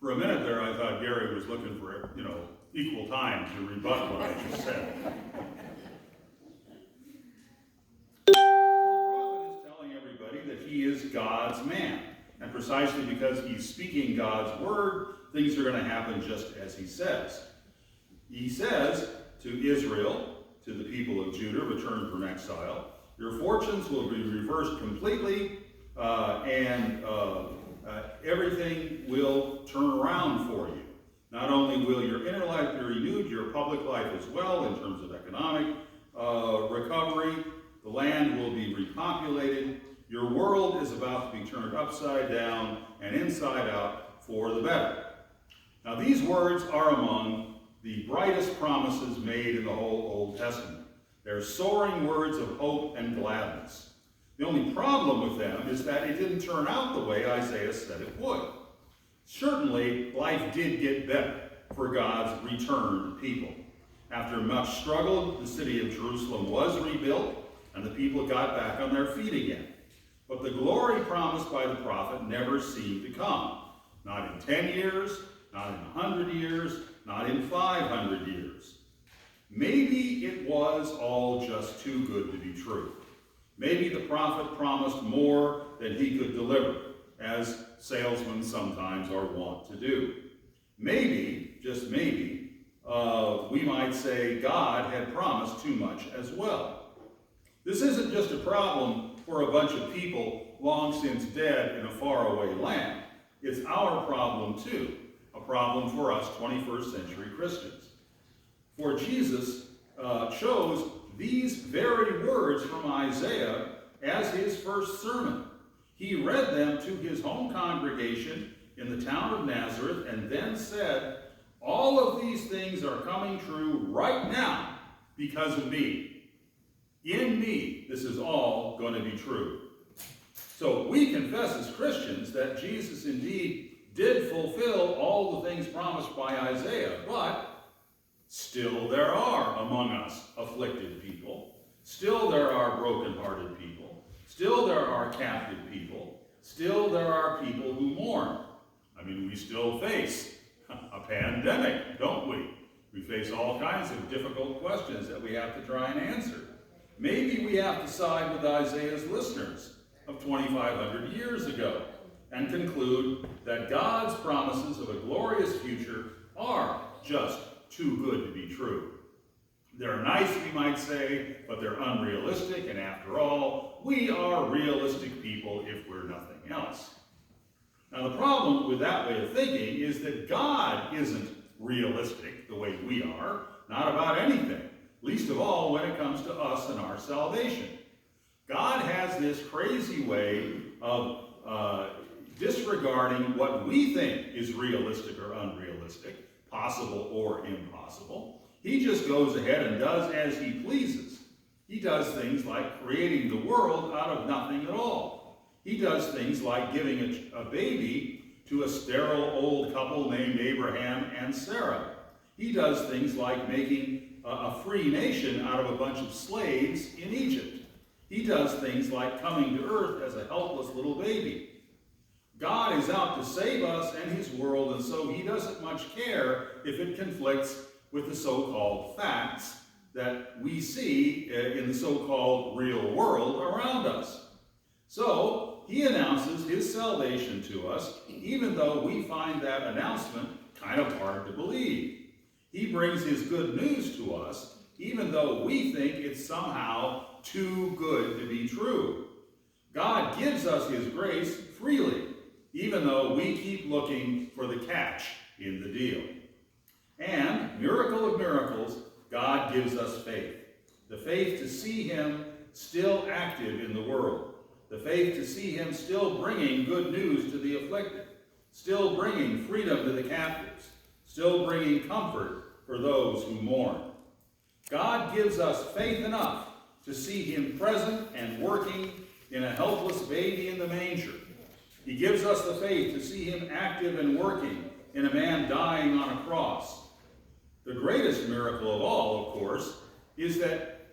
For a minute there, I thought Gary was looking for, equal time to rebut what I just said. So the prophet is telling everybody that he is God's man. And precisely because he's speaking God's word, things are going to happen just as he says. He says to Israel, to the people of Judah returned from exile, your fortunes will be reversed completely, and everything will turn around for you. Not only will your inner life be renewed, your public life as well, in terms of economic recovery. The land will be repopulated. Your world is about to be turned upside down and inside out for the better. Now, these words are among the brightest promises made in the whole Old Testament. They're soaring words of hope and gladness. The only problem with them is that it didn't turn out the way Isaiah said it would. Certainly, life did get better for God's returned people. After much struggle, the city of Jerusalem was rebuilt, and the people got back on their feet again. But the glory promised by the prophet never seemed to come. Not in 10 years, not in 100 years, not in 500 years. Maybe it was all just too good to be true. Maybe the prophet promised more than he could deliver, as salesmen sometimes are wont to do. Maybe, just maybe, we might say God had promised too much as well. This isn't just a problem for a bunch of people long since dead in a faraway land. It's our problem too, a problem for us 21st century Christians. For Jesus chose these very words from Isaiah as his first sermon. He read them to his home congregation in the town of Nazareth and then said, all of these things are coming true right now because of me. In me, this is all going to be true. So we confess as Christians that Jesus indeed did fulfill all the things promised by Isaiah, but still there are among us afflicted people. Still there are brokenhearted people. Still there are captive people. Still there are people who mourn. I mean, we still face a pandemic, don't we? We face all kinds of difficult questions that we have to try and answer. Maybe we have to side with Isaiah's listeners of 2,500 years ago and conclude that God's promises of a glorious future are just too good to be true. They're nice, we might say, but they're unrealistic, and after all, we are realistic people if we're nothing else. Now, the problem with that way of thinking is that God isn't realistic the way we are, not about anything, least of all when it comes to us and our salvation. God has this crazy way of disregarding what we think is realistic or unrealistic, possible or impossible. He just goes ahead and does as he pleases. He does things like creating the world out of nothing at all. He does things like giving a baby to a sterile old couple named Abraham and Sarah. He does things like making a free nation out of a bunch of slaves in Egypt. He does things like coming to earth as a helpless little baby. God is out to save us and his world, and so he doesn't much care if it conflicts with the so-called facts that we see in the so-called real world around us. So he announces his salvation to us, even though we find that announcement kind of hard to believe. He brings his good news to us, even though we think it's somehow too good to be true. God gives us his grace freely, even though we keep looking for the catch in the deal. And, miracle of miracles, God gives us faith. The faith to see him still active in the world. The faith to see him still bringing good news to the afflicted. Still bringing freedom to the captives. Still bringing comfort for those who mourn. God gives us faith enough to see him present and working in a helpless baby in the manger. He gives us the faith to see him active and working in a man dying on a cross. The greatest miracle of all, of course, is that